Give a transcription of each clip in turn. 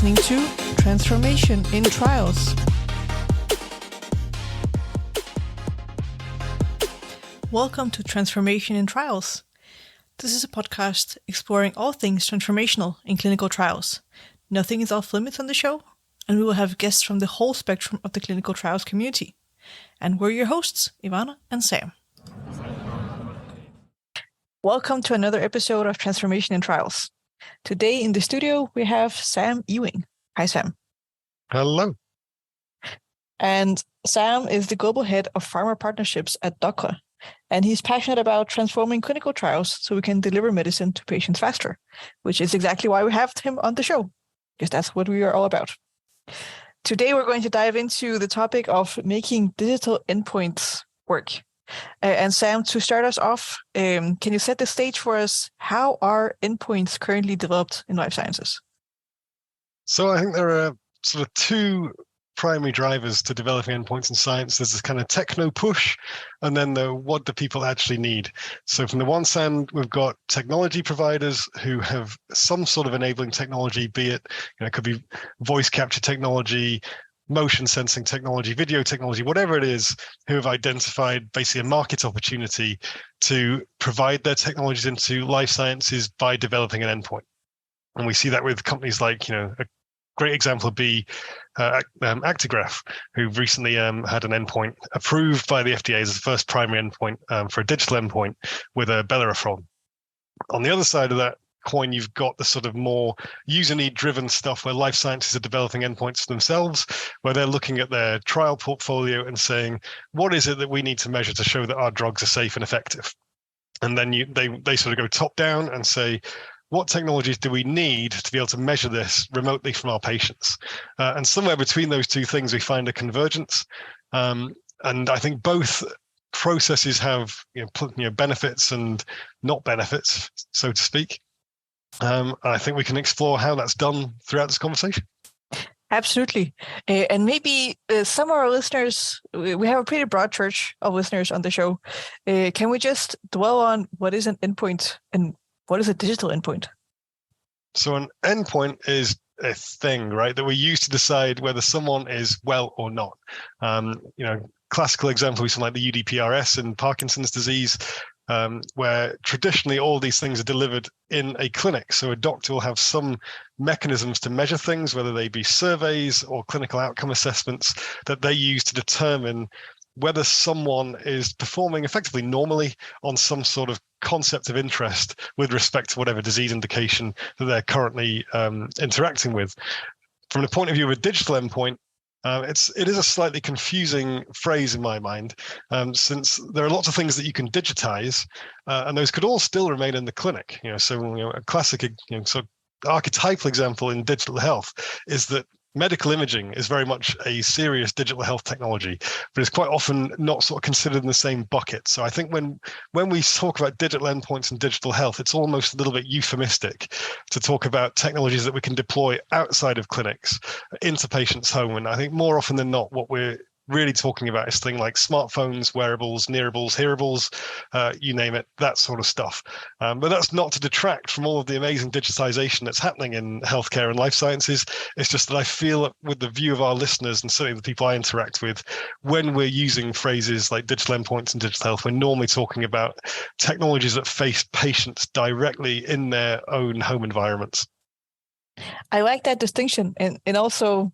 listening to Transformation in Trials. Welcome to Transformation in Trials. This is a podcast exploring all things transformational in clinical trials. Nothing is off limits on the show, and we will have guests from the whole spectrum of the clinical trials community. And we're your hosts, Ivana and Sam. Welcome to another episode of Transformation in Trials. Today in the studio, we have Sam Ewing. Hi, Sam. Hello. And Sam is the global head of Pharma partnerships at Doccla, and he's passionate about transforming clinical trials so we can deliver medicine to patients faster, which is exactly why we have him on the show, because that's what we are all about. Today, we're going to dive into the topic of making digital endpoints work. And Sam, to start us off, can you set the stage for us? How are endpoints currently developed in life sciences? So I think there are sort of two primary drivers to developing endpoints in science. There's this kind of techno push, and then the what do people actually need. So from the one hand, we've got technology providers who have some sort of enabling technology, be it, it could be voice capture technology, motion sensing technology, video technology, whatever it is, who have identified basically a market opportunity to provide their technologies into life sciences by developing an endpoint. And we see that with companies like, a great example would be Actigraph, who recently had an endpoint approved by the FDA as the first primary endpoint for a digital endpoint with a bellerophon. On the other side of that coin, you've got the sort of more user need driven stuff where life sciences are developing endpoints themselves, where they're looking at their trial portfolio and saying, what is it that we need to measure to show that our drugs are safe and effective? And then they sort of go top down and say, what technologies do we need to be able to measure this remotely from our patients? And somewhere between those two things, we find a convergence. And I think both processes have benefits and not benefits, so to speak. I think we can explore how that's done throughout this conversation. Absolutely. And maybe some of our listeners, we have a pretty broad church of listeners on the show. Can we just dwell on what is an endpoint and what is a digital endpoint? So an endpoint is a thing, right, that we use to decide whether someone is well or not. Classical example is something like the UDPRS in Parkinson's disease, where traditionally all these things are delivered in a clinic. So a doctor will have some mechanisms to measure things, whether they be surveys or clinical outcome assessments that they use to determine whether someone is performing effectively normally on some sort of concept of interest with respect to whatever disease indication that they're currently interacting with. From the point of view of a digital endpoint, it is a slightly confusing phrase in my mind, since there are lots of things that you can digitize, and those could all still remain in the clinic. A classic, sort of archetypal example in digital health is that medical imaging is very much a serious digital health technology, but it's quite often not sort of considered in the same bucket. So I think when we talk about digital endpoints and digital health, it's almost a little bit euphemistic to talk about technologies that we can deploy outside of clinics into patients' home. And I think more often than not, what we're really talking about is things like smartphones, wearables, nearables, hearables, you name it, that sort of stuff. But that's not to detract from all of the amazing digitization that's happening in healthcare and life sciences. It's just that I feel that with the view of our listeners and certainly the people I interact with, when we're using phrases like digital endpoints and digital health, we're normally talking about technologies that face patients directly in their own home environments. I like that distinction. And also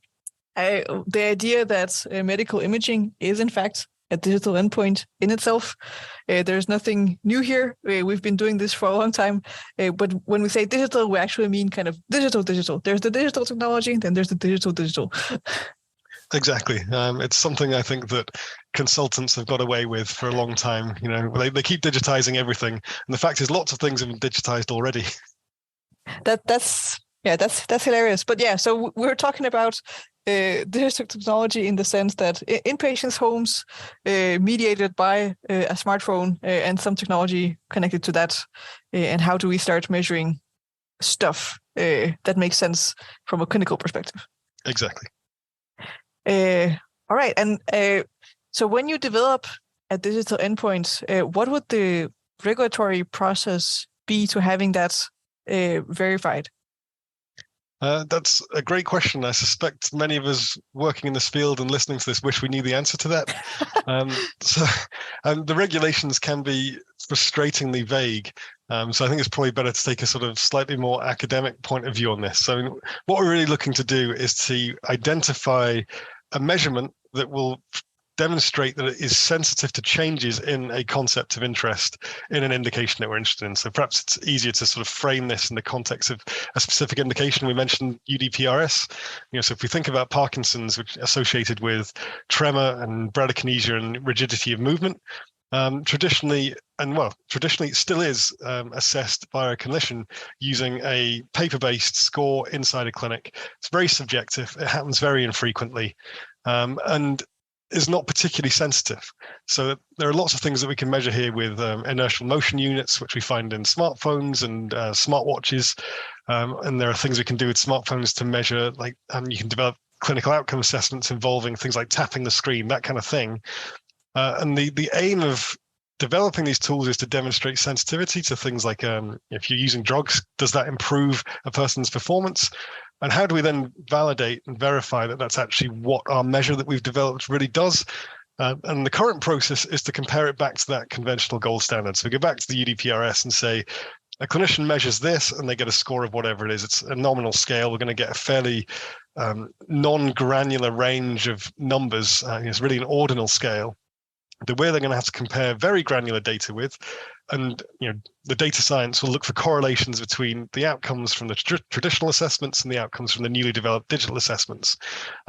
the idea that medical imaging is, in fact, a digital endpoint in itself. There's nothing new here. We've been doing this for a long time. But when we say digital, we actually mean kind of digital. There's the digital technology, then there's the digital. Exactly. It's something I think that consultants have got away with for a long time. They keep digitizing everything. And the fact is lots of things have been digitized already. That's hilarious. But yeah, so we're talking about digital technology in the sense that in patients' homes, mediated by a smartphone and some technology connected to that, and how do we start measuring stuff that makes sense from a clinical perspective? Exactly. All right, and so when you develop a digital endpoint, what would the regulatory process be to having that verified? That's a great question. I suspect many of us working in this field and listening to this wish we knew the answer to that. So the regulations can be frustratingly vague. So I think it's probably better to take a sort of slightly more academic point of view on this. So what we're really looking to do is to identify a measurement that will demonstrate that it is sensitive to changes in a concept of interest in an indication that we're interested in. So perhaps it's easier to sort of frame this in the context of a specific indication. We mentioned UDPRS. So if we think about Parkinson's, which is associated with tremor and bradykinesia and rigidity of movement, traditionally it still is assessed by a clinician using a paper-based score inside a clinic. It's very subjective. It happens very infrequently. And is not particularly sensitive. So there are lots of things that we can measure here with inertial motion units, which we find in smartphones and smartwatches. And there are things we can do with smartphones to measure, like you can develop clinical outcome assessments involving things like tapping the screen, that kind of thing. And the aim of developing these tools is to demonstrate sensitivity to things like if you're using drugs, does that improve a person's performance? And how do we then validate and verify that that's actually what our measure that we've developed really does? And the current process is to compare it back to that conventional gold standard. So we go back to the UDPRS and say, a clinician measures this and they get a score of whatever it is. It's a nominal scale. We're going to get a fairly non-granular range of numbers. It's really an ordinal scale that we're then going to have to compare very granular data with. And the data science will look for correlations between the outcomes from the traditional assessments and the outcomes from the newly developed digital assessments,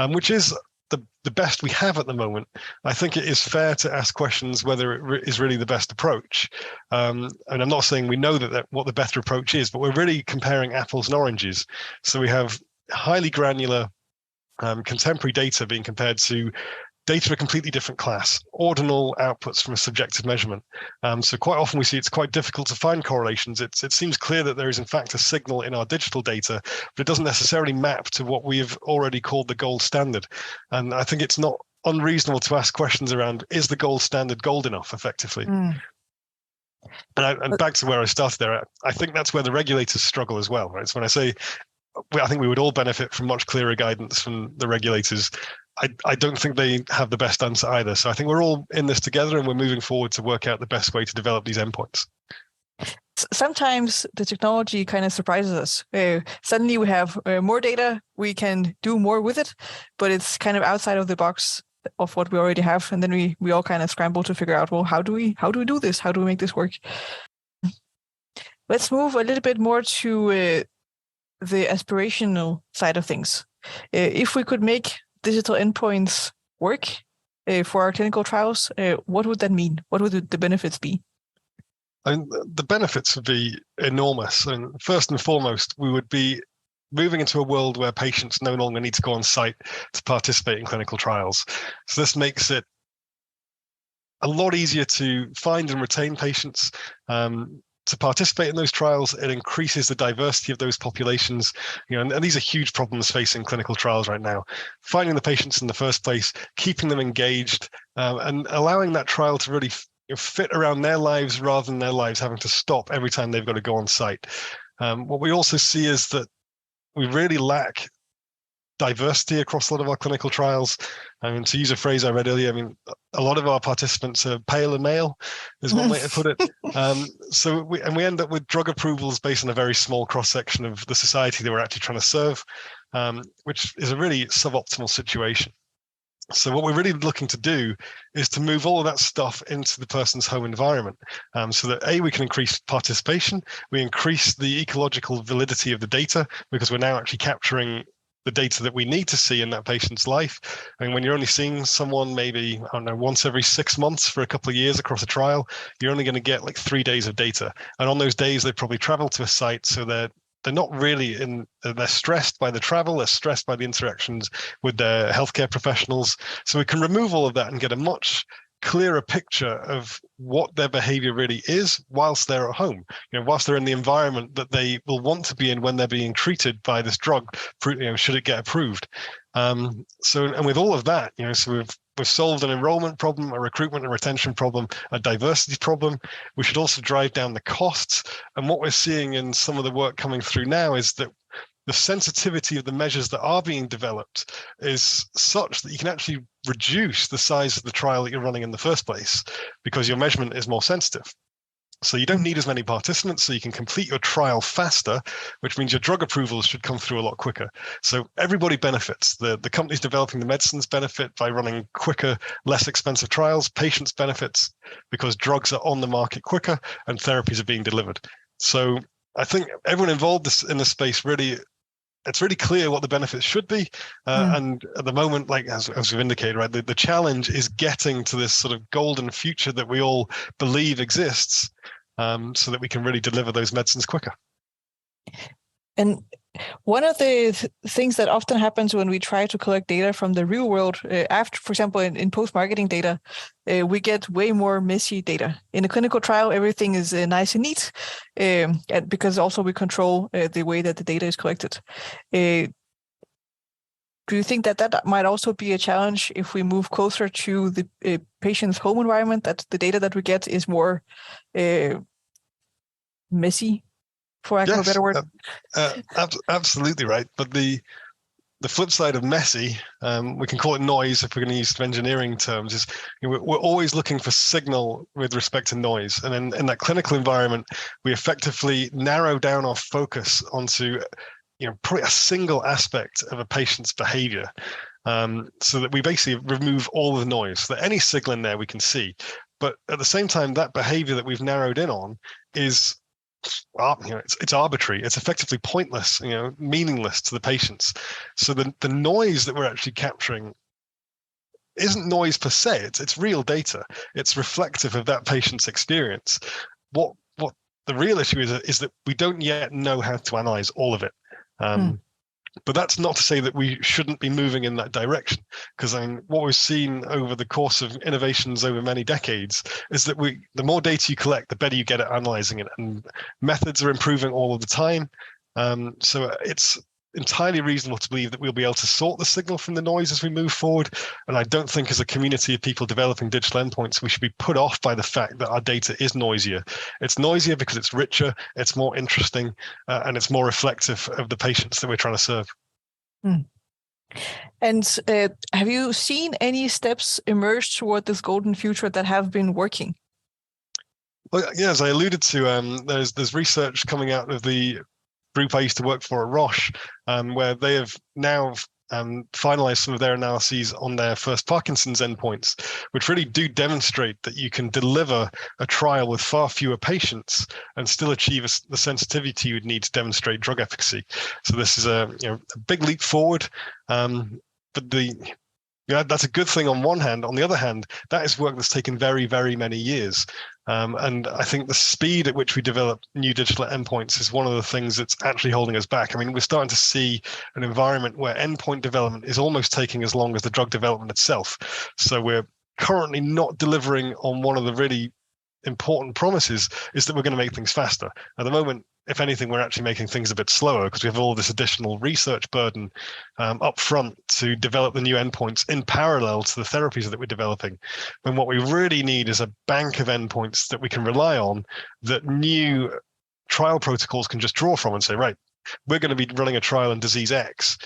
which is the best we have at the moment. I think it is fair to ask questions whether it is really the best approach. And I'm not saying we know that what the better approach is, but we're really comparing apples and oranges. So we have highly granular contemporary data being compared to data of a completely different class, ordinal outputs from a subjective measurement. So quite often we see it's quite difficult to find correlations. It seems clear that there is in fact a signal in our digital data, but it doesn't necessarily map to what we have already called the gold standard. And I think it's not unreasonable to ask questions around, is the gold standard gold enough effectively? And back to where I started there, I think that's where the regulators struggle as well, right? So when I say, I think we would all benefit from much clearer guidance from the regulators, I don't think they have the best answer either. So I think we're all in this together and we're moving forward to work out the best way to develop these endpoints. Sometimes the technology kind of surprises us. Suddenly we have more data, we can do more with it, but it's kind of outside of the box of what we already have. And then we all kind of scramble to figure out, well, how do we do this? How do we make this work? Let's move a little bit more to the aspirational side of things. If we could make digital endpoints work for our clinical trials, what would that mean? What would the benefits be? The benefits would be enormous. And first and foremost, we would be moving into a world where patients no longer need to go on site to participate in clinical trials. So this makes it a lot easier to find and retain patients. To participate in those trials, it increases the diversity of those populations. And these are huge problems facing clinical trials right now. Finding the patients in the first place, keeping them engaged, and allowing that trial to really fit around their lives rather than their lives having to stop every time they've got to go on site. What we also see is that we really lack diversity across a lot of our clinical trials. I mean, to use a phrase I read earlier, I mean, a lot of our participants are pale and male, is one way to put it. So we end up with drug approvals based on a very small cross-section of the society that we're actually trying to serve, which is a really suboptimal situation. So what we're really looking to do is to move all of that stuff into the person's home environment, so that we can increase participation, we increase the ecological validity of the data because we're now actually capturing the data that we need to see in that patient's life. I mean, when you're only seeing someone maybe, I don't know, once every 6 months for a couple of years across a trial, you're only going to get like 3 days of data. And on those days, they probably travel to a site, so they're not really they're stressed by the travel, they're stressed by the interactions with their healthcare professionals. So we can remove all of that and get a much clearer picture of what their behavior really is whilst they're at home, whilst they're in the environment that they will want to be in when they're being treated by this drug, should it get approved. And with all of that, so we've solved an enrollment problem, a recruitment and retention problem, a diversity problem. We should also drive down the costs. And what we're seeing in some of the work coming through now is that the sensitivity of the measures that are being developed is such that you can actually reduce the size of the trial that you're running in the first place because your measurement is more sensitive. So you don't need as many participants, so you can complete your trial faster, which means your drug approvals should come through a lot quicker. So everybody benefits. The companies developing the medicines benefit by running quicker, less expensive trials. Patients benefits because drugs are on the market quicker and therapies are being delivered. So I think everyone involved in this space really, it's really clear what the benefits should be. And at the moment, like as we've indicated, right, the challenge is getting to this sort of golden future that we all believe exists, so that we can really deliver those medicines quicker. And one of the things that often happens when we try to collect data from the real world, after, for example, in post-marketing data, we get way more messy data. In a clinical trial, everything is nice and neat, and because also we control the way that the data is collected. Do you think that might also be a challenge if we move closer to the patient's home environment, that the data that we get is more messy, for lack of a better word? Absolutely right. But the flip side of messy, we can call it noise if we're going to use engineering terms, is we're always looking for signal with respect to noise. And in that clinical environment, we effectively narrow down our focus onto probably a single aspect of a patient's behavior, so that we basically remove all the noise, so that any signal in there we can see. But at the same time, that behavior that we've narrowed in on is, it's arbitrary. It's effectively pointless, meaningless to the patients. So the noise that we're actually capturing isn't noise per se. It's real data. It's reflective of that patient's experience. What the real issue is that we don't yet know how to analyze all of it. But that's not to say that we shouldn't be moving in that direction, because what we've seen over the course of innovations over many decades is that the more data you collect, the better you get at analyzing it, and methods are improving all of the time. So it's entirely reasonable to believe that we'll be able to sort the signal from the noise as we move forward. And I don't think as a community of people developing digital endpoints, we should be put off by the fact that our data is noisier. It's noisier because it's richer, it's more interesting, and it's more reflective of the patients that we're trying to serve. And have you seen any steps emerge toward this golden future that have been working? Well, yeah, as I alluded to, there's research coming out of the group I used to work for at Roche, where they have now finalized some of their analyses on their first Parkinson's endpoints, which really do demonstrate that you can deliver a trial with far fewer patients and still achieve the sensitivity you would need to demonstrate drug efficacy. So this is a big leap forward, but that's a good thing on one hand. On the other hand, that is work that's taken very, very many years. And I think the speed at which we develop new digital endpoints is one of the things that's actually holding us back. We're starting to see an environment where endpoint development is almost taking as long as the drug development itself. So we're currently not delivering on one of the really important promises, is that we're going to make things faster. At the moment, if anything, we're actually making things a bit slower because we have all this additional research burden up front to develop the new endpoints in parallel to the therapies that we're developing. And what we really need is a bank of endpoints that we can rely on, that new trial protocols can just draw from and say, right, we're going to be running a trial in disease X.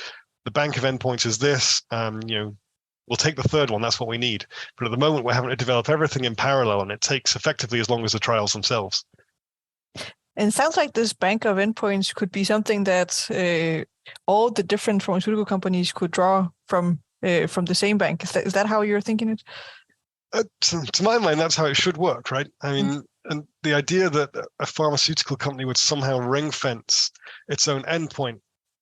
The bank of endpoints is this. We'll take the third one. That's what we need. But at the moment, we're having to develop everything in parallel, and it takes effectively as long as the trials themselves. And it sounds like this bank of endpoints could be something that all the different pharmaceutical companies could draw from the same bank. Is that how you're thinking it? To my mind, that's how it should work, right? And the idea that a pharmaceutical company would somehow ring fence its own endpoint,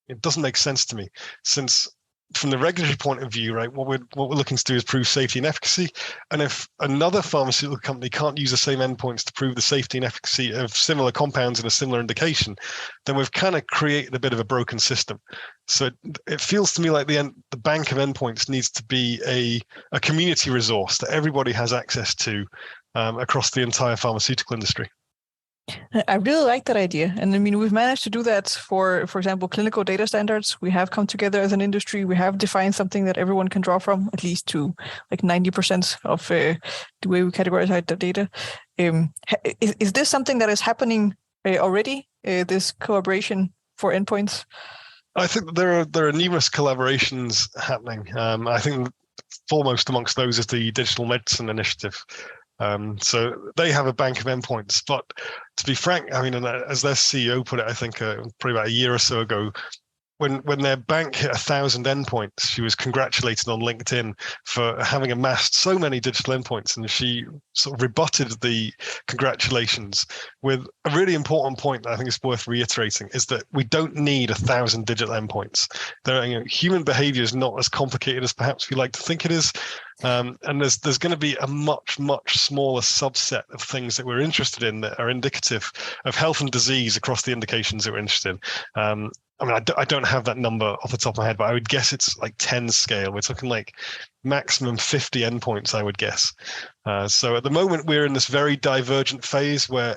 it doesn't make sense to me, since from the regulatory point of view, right, what we're looking to do is prove safety and efficacy. And if another pharmaceutical company can't use the same endpoints to prove the safety and efficacy of similar compounds in a similar indication, then we've kind of created a bit of a broken system. So it feels to me like the bank of endpoints needs to be a community resource that everybody has access to across the entire pharmaceutical industry. I really like that idea. And we've managed to do that for example, clinical data standards. We have come together as an industry. We have defined something that everyone can draw from, at least to like 90% of the way we categorize the data. Is this something that is happening already, this collaboration for endpoints? I think that there are numerous collaborations happening. I think foremost amongst those is the Digital Medicine Initiative. So they have a bank of endpoints, but to be frank, I mean, and as their CEO put it, I think probably about a year or so ago, when their bank hit 1,000 endpoints, she was congratulated on LinkedIn for having amassed so many digital endpoints, and she sort of rebutted the congratulations with a really important point that I think is worth reiterating: is that we don't need 1,000 digital endpoints. Human behavior is not as complicated as perhaps we like to think it is. And there's going to be a much smaller subset of things that we're interested in that are indicative of health and disease across the indications that we're interested in. I mean, I don't have that number off the top of my head, but I would guess it's like 10 scale. We're talking like maximum 50 endpoints, I would guess. So at the moment, we're in this very divergent phase where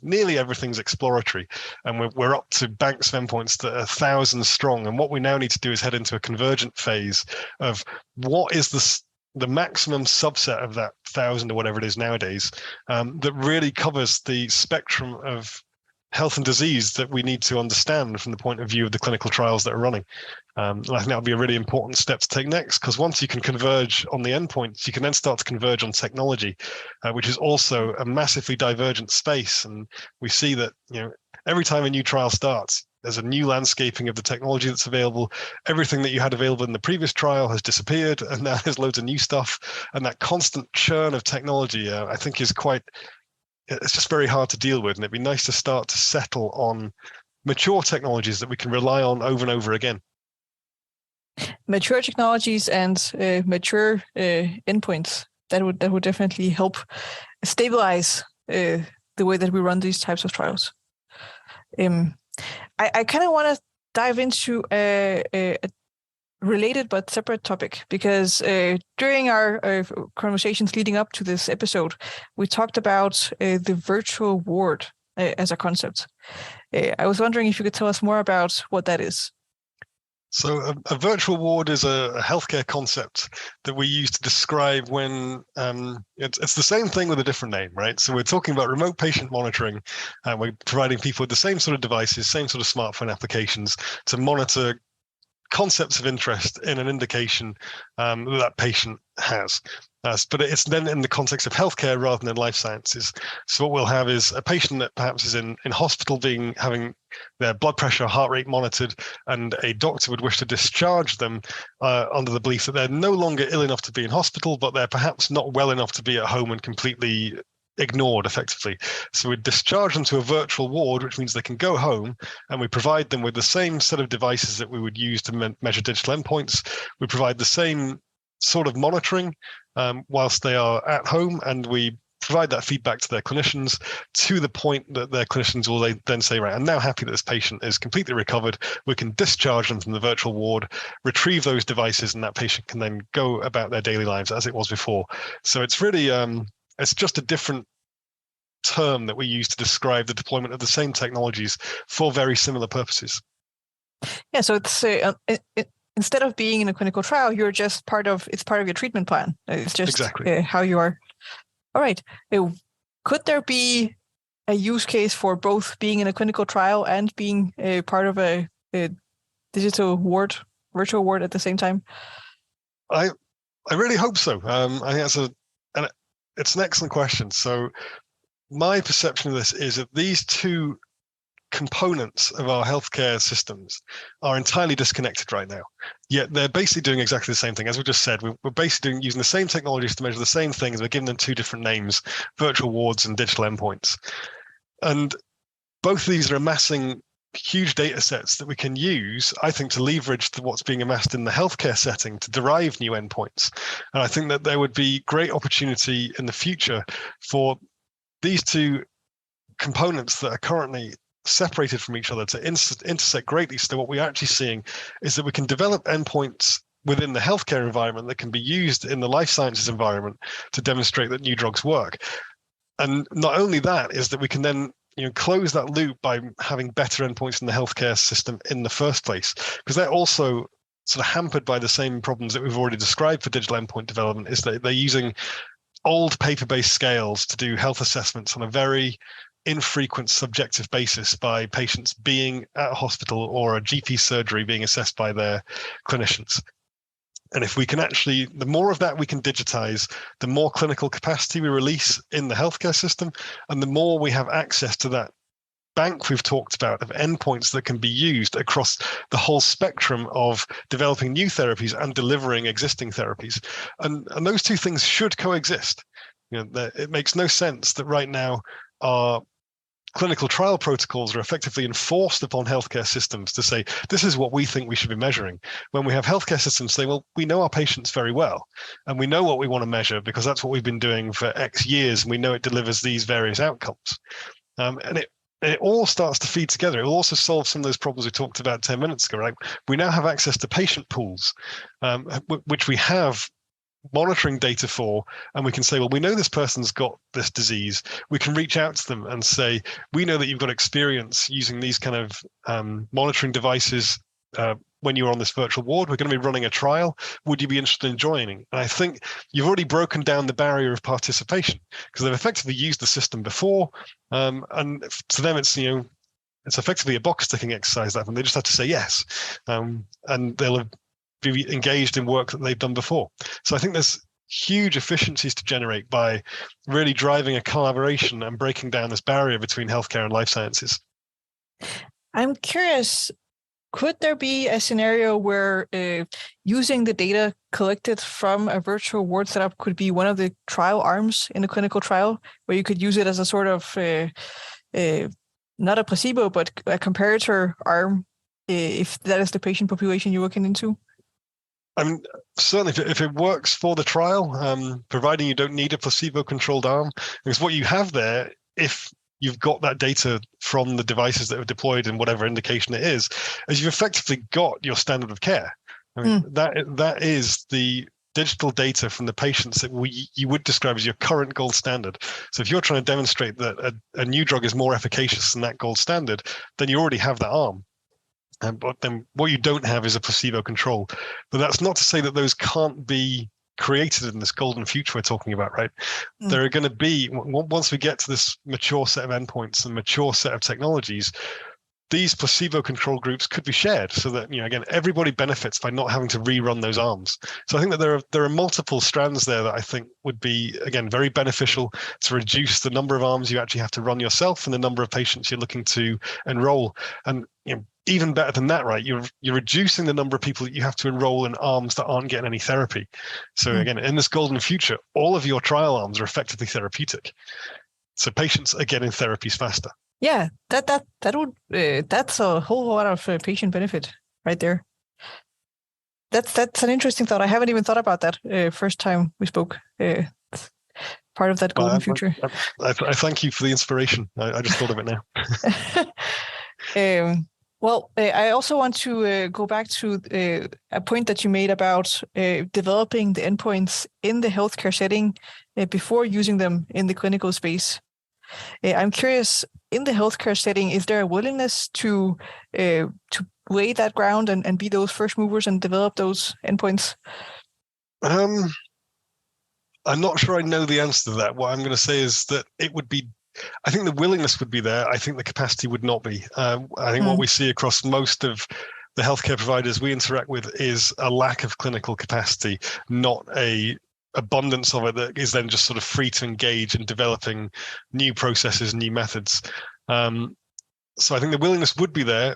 nearly everything's exploratory, and we're up to banks of endpoints that are 1,000 strong. And what we now need to do is head into a convergent phase of what is the maximum subset of that 1,000 or whatever it is nowadays that really covers the spectrum of health and disease that we need to understand from the point of view of the clinical trials that are running. And I think that would be a really important step to take next, because once you can converge on the endpoints, you can then start to converge on technology, which is also a massively divergent space. And we see that every time a new trial starts, there's a new landscaping of the technology that's available. Everything that you had available in the previous trial has disappeared, and now there's loads of new stuff. And that constant churn of technology, I think, it's just very hard to deal with. And it'd be nice to start to settle on mature technologies that we can rely on over and over again. Mature technologies and mature endpoints, that would definitely help stabilize the way that we run these types of trials. I kind of want to dive into a related but separate topic, because during our conversations leading up to this episode, we talked about the virtual ward as a concept. I was wondering if you could tell us more about what that is. So a virtual ward is a healthcare concept that we use to describe when it's the same thing with a different name, right? So we're talking about remote patient monitoring, and we're providing people with the same sort of devices, same sort of smartphone applications to monitor concepts of interest in an indication that patient has. But it's then in the context of healthcare rather than life sciences. So what we'll have is a patient that perhaps is in hospital having their blood pressure, heart rate monitored, and a doctor would wish to discharge them under the belief that they're no longer ill enough to be in hospital, but they're perhaps not well enough to be at home and completely ignored effectively. So we discharge them to a virtual ward, which means they can go home, and we provide them with the same set of devices that we would use to measure digital endpoints. We provide the same sort of monitoring whilst they are at home, and we provide that feedback to their clinicians to the point that their clinicians will then say, right, I'm now happy that this patient is completely recovered. We can discharge them from the virtual ward, retrieve those devices, and that patient can then go about their daily lives as it was before. So it's really it's just a different term that we use to describe the deployment of the same technologies for very similar purposes. Yeah, so it's instead of being in a clinical trial, you're just part of your treatment plan. It's just exactly how you are. All right. Could there be a use case for both being in a clinical trial and being a part of a digital ward, virtual ward at the same time? I really hope so. I think it's an excellent question. So my perception of this is that these two components of our healthcare systems are entirely disconnected right now. Yet they're basically doing exactly the same thing. As we just said, we're basically using the same technologies to measure the same things. We're giving them two different names: virtual wards and digital endpoints. And both of these are amassing huge data sets that we can use, I think, to leverage what's being amassed in the healthcare setting to derive new endpoints. And I think that there would be great opportunity in the future for these two components that are currently separated from each other to intersect greatly. So what we're actually seeing is that we can develop endpoints within the healthcare environment that can be used in the life sciences environment to demonstrate that new drugs work. And not only that, is that we can then close that loop by having better endpoints in the healthcare system in the first place, because they're also sort of hampered by the same problems that we've already described for digital endpoint development. Is that they're using old paper-based scales to do health assessments on a very infrequent subjective basis by patients being at a hospital or a GP surgery being assessed by their clinicians. And if we can actually, the more of that we can digitize, the more clinical capacity we release in the healthcare system, and the more we have access to that bank we've talked about of endpoints that can be used across the whole spectrum of developing new therapies and delivering existing therapies. And those two things should coexist. It makes no sense that right now our clinical trial protocols are effectively enforced upon healthcare systems to say, this is what we think we should be measuring. When we have healthcare systems say, well, we know our patients very well, and we know what we want to measure because that's what we've been doing for X years, and we know it delivers these various outcomes. And it all starts to feed together. It will also solve some of those problems we talked about 10 minutes ago, right? We now have access to patient pools, which we have monitoring data for, and we can say, well, we know this person's got this disease. We can reach out to them and say, we know that you've got experience using these kind of monitoring devices when you were on this virtual ward. We're going to be running a trial. Would you be interested in joining? And I think you've already broken down the barrier of participation because they've effectively used the system before. And to them, it's effectively a box ticking exercise. That they just have to say yes, and they'll be engaged in work that they've done before. So I think there's huge efficiencies to generate by really driving a collaboration and breaking down this barrier between healthcare and life sciences. I'm curious, could there be a scenario where using the data collected from a virtual ward setup could be one of the trial arms in a clinical trial, where you could use it as a sort of not a placebo, but a comparator arm, if that is the patient population you're looking into? I mean, certainly if it works for the trial, providing you don't need a placebo-controlled arm, because what you have there, if you've got that data from the devices that are deployed in whatever indication it is you've effectively got your standard of care. I mean, that is the digital data from the patients that you would describe as your current gold standard. So if you're trying to demonstrate that a new drug is more efficacious than that gold standard, then you already have that arm. But then what you don't have is a placebo control. But that's not to say that those can't be created in this golden future we're talking about, right? There are going to be, once we get to this mature set of endpoints and mature set of technologies, these placebo control groups could be shared so that, again, everybody benefits by not having to rerun those arms. So I think that there are multiple strands there that I think would be, again, very beneficial to reduce the number of arms you actually have to run yourself and the number of patients you're looking to enroll. And even better than that, right? You're reducing the number of people that you have to enroll in arms that aren't getting any therapy. So again, in this golden future, all of your trial arms are effectively therapeutic. So patients are getting therapies faster. Yeah, that would that's a whole lot of patient benefit right there. That's an interesting thought. I haven't even thought about that first time we spoke. Part of that golden future. I thank you for the inspiration. I just thought of it now. Well, I also want to go back to a point that you made about developing the endpoints in the healthcare setting before using them in the clinical space. I'm curious, in the healthcare setting, is there a willingness to lay that ground and be those first movers and develop those endpoints? I'm not sure I know the answer to that. What I'm going to say is that it would be, I think the willingness would be there. I think the capacity would not be. I think what we see across most of the healthcare providers we interact with is a lack of clinical capacity, not a abundance of it that is then just sort of free to engage in developing new processes, new methods. So I think the willingness would be there.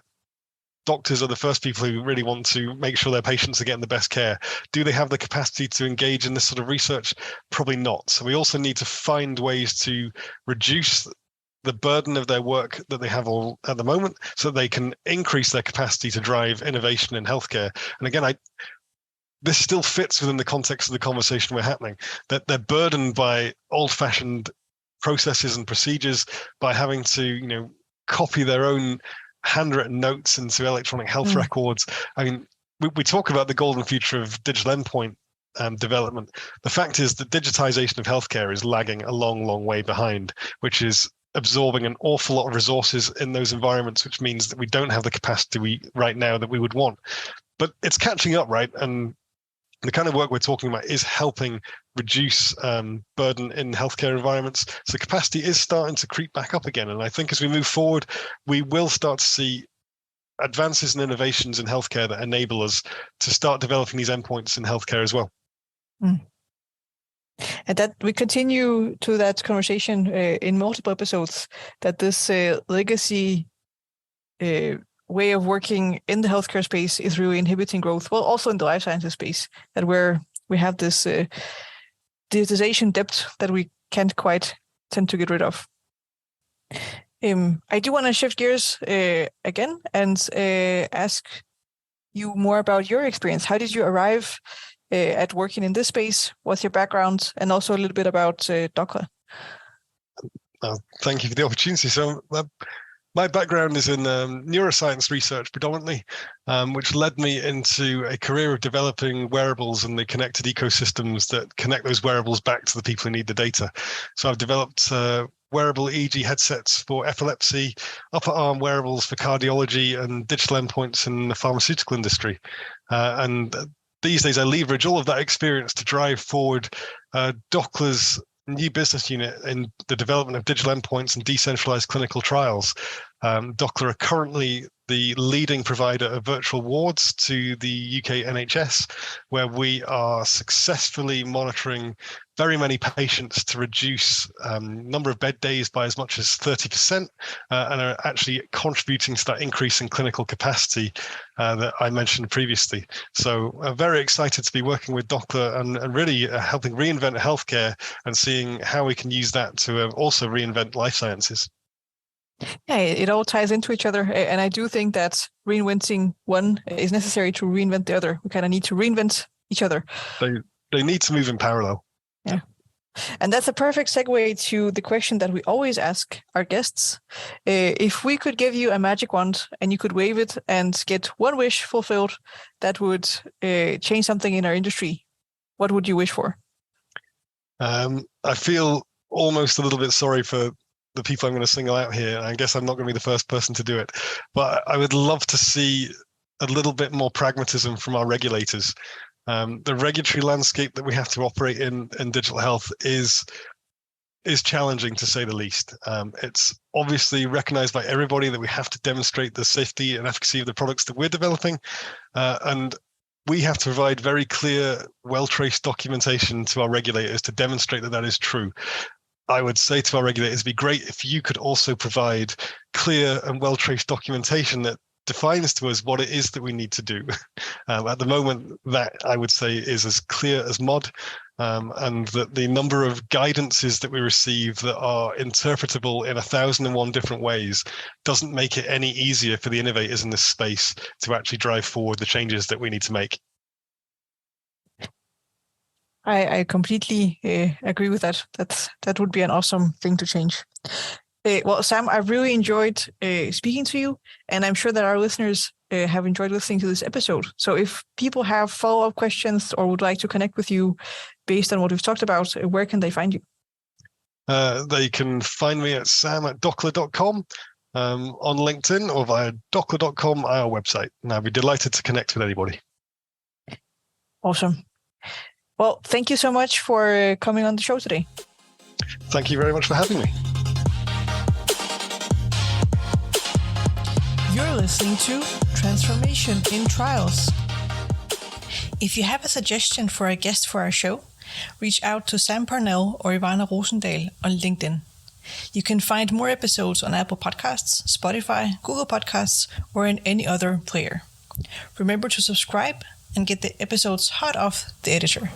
Doctors are the first people who really want to make sure their patients are getting the best care. Do they have the capacity to engage in this sort of research? Probably not. So we also need to find ways to reduce the burden of their work that they have all at the moment so that they can increase their capacity to drive innovation in healthcare. And again, this still fits within the context of the conversation we're having, that they're burdened by old-fashioned processes and procedures, by having to, copy their own handwritten notes into electronic health records. I mean, we talk about the golden future of digital endpoint development. The fact is that digitization of healthcare is lagging a long, long way behind, which is absorbing an awful lot of resources in those environments, which means that we don't have the capacity right now that we would want. But it's catching up, right? And the kind of work we're talking about is helping reduce burden in healthcare environments. So capacity is starting to creep back up again. And I think as we move forward, we will start to see advances and innovations in healthcare that enable us to start developing these endpoints in healthcare as well. Mm. And that we continue to that conversation in multiple episodes, that this legacy way of working in the healthcare space is really inhibiting growth. Well, also in the life sciences space, that we have this digitization debt that we can't quite tend to get rid of. I do want to shift gears again and ask you more about your experience. How did you arrive at working in this space? What's your background? And also a little bit about Doccla. Thank you for the opportunity. So my background is in neuroscience research predominantly, which led me into a career of developing wearables and the connected ecosystems that connect those wearables back to the people who need the data. So I've developed wearable EEG headsets for epilepsy, upper arm wearables for cardiology, and digital endpoints in the pharmaceutical industry. And these days I leverage all of that experience to drive forward Doccla's new business unit in the development of digital endpoints and decentralized clinical trials. Doccla are currently the leading provider of virtual wards to the UK NHS, where we are successfully monitoring very many patients to reduce number of bed days by as much as 30%, and are actually contributing to that increase in clinical capacity that I mentioned previously. So I'm very excited to be working with Doccla and really helping reinvent healthcare and seeing how we can use that to also reinvent life sciences. Yeah, it all ties into each other. And I do think that reinventing one is necessary to reinvent the other. We kind of need to reinvent each other. They need to move in parallel. Yeah. And that's a perfect segue to the question that we always ask our guests. If we could give you a magic wand and you could wave it and get one wish fulfilled that would change something in our industry, what would you wish for? I feel almost a little bit sorry for the people I'm going to single out here. I guess I'm not going to be the first person to do it, but I would love to see a little bit more pragmatism from our regulators. The regulatory landscape that we have to operate in digital health is challenging, to say the least. It's obviously recognized by everybody that we have to demonstrate the safety and efficacy of the products that we're developing, and we have to provide very clear, well-traced documentation to our regulators to demonstrate that that is true. I would say to our regulators, it'd be great if you could also provide clear and well-traced documentation that defines to us what it is that we need to do. At the moment, that I would say is as clear as mud, and that the number of guidances that we receive that are interpretable in 1,001 different ways doesn't make it any easier for the innovators in this space to actually drive forward the changes that we need to make. I completely agree with that. That would be an awesome thing to change. Well, Sam, I really enjoyed speaking to you, and I'm sure that our listeners have enjoyed listening to this episode. So if people have follow-up questions or would like to connect with you based on what we've talked about, where can they find you? They can find me at sam@doccla.com, on LinkedIn, or via doccla.com, our website. And I'd be delighted to connect with anybody. Awesome. Well, thank you so much for coming on the show today. Thank you very much for having me. You're listening to Transformation in Trials. If you have a suggestion for a guest for our show, reach out to Sam Parnell or Ivana Rosendahl on LinkedIn. You can find more episodes on Apple Podcasts, Spotify, Google Podcasts, or in any other player. Remember to subscribe and get the episodes hot off the editor.